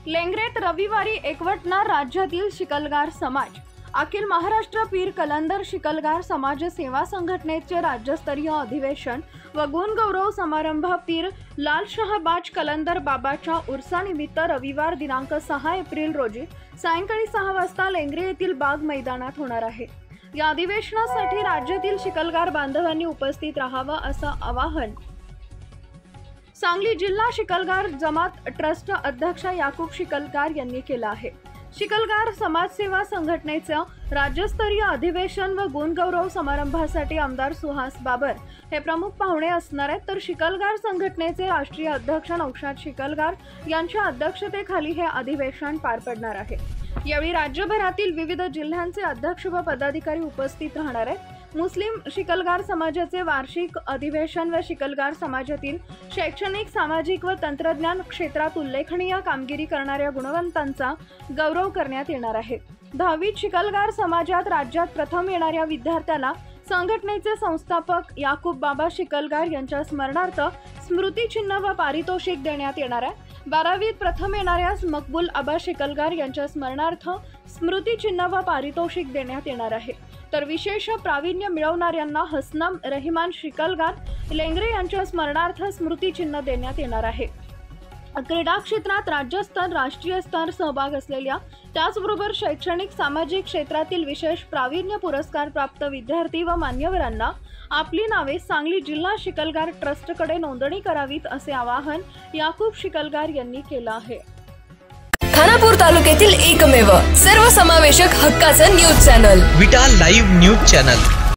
लेंगरेत रविवारी एकवटणार राज्यातील शिकलगार समाज। अखिल महाराष्ट्र पीर कलंदर शिकलगार समाज सेवा संघटनेचे राज्यस्तरीय अधिवेशन व गुणगौरव समारंभ पीर लाल शहबाज कलंदर बाबाच्या उर्सानिमित्त रविवार दिनांक 6 एप्रिल रोजी सायंकाळी 6 वाजता लेंगरे येथील बाग मैदानात होणार आहे। या अधिवेशनासाठी राज्यातील शिकलगार बांधवांनी उपस्थित राहावं असं आवाहन सांगली जिल्हा शिकलगार जमात ट्रस्ट अध्यक्ष याकूब शिकलगार यांनी केलं आहे। शिकलगार समाजसेवा संघटनेचं राज्यस्तरीय अधिवेशन व गुणगौरव समारंभासाठी आमदार सुहास बाबर हे प्रमुख पाहुणे असणार आहेत, तर शिकलगार संघटनेचे राष्ट्रीय अध्यक्ष नौशाद शिकलगार यांच्या अध्यक्षतेखाली हे अधिवेशन पार पडणार आहे। यावेळी राज्यभरातील विविध जिल्ह्यांचे अध्यक्ष व पदाधिकारी उपस्थित राहणार आहेत। मुस्लिम शिकलगार समाजाचे वार्षिक अधिवेशन व शिकलगार समाजातील शैक्षणिक, सामाजिक व तंत्रज्ञान क्षेत्रात उल्लेखनीय कामगिरी करणाऱ्या गुणवंतांचा गौरव करण्यात येणार आहे। 10वीत शिकलगार समाजात राज्यात प्रथम येणाऱ्या विद्यार्थ्याला संघटनेचे संस्थापक याकूब बाबा शिकलगार यांच्या स्मरणार्थ स्मृतिचिन्ह व पारितोषिक देण्यात येणार आहे। 12वीत प्रथम येणाऱ्यास मकबूल आबा शिकलगार यांच्या स्मरणार्थ स्मृतिचिन्ह व पारितोषिक देण्यात येणार आहे, तर विशेष प्रावीण्य मिळवणाऱ्यांना हसनम रहिमान शिकलगार लेंगरे यांच्या स्मरणार्थ स्मृतिचिन्ह देण्यात येणार आहे। क्रीडा क्षेत्रात राज्यस्तर, राष्ट्रीय स्तर सहभाग असलेल्या त्याचबरोबर शैक्षणिक, सामाजिक क्षेत्रातील विशेष प्रावीण्य पुरस्कार प्राप्त विद्यार्थी व मान्यवरांना आपली नावे सांगली जिल्हा शिकलगार ट्रस्टकडे नोंदणी करावीत असे आवाहन याकूब शिकलगार यांनी केलं आहे। खानापूर तालुक्यातील एकमेव सर्वसमावेशक हक्काचं न्यूज चॅनल विटा लाईव्ह न्यूज चॅनल।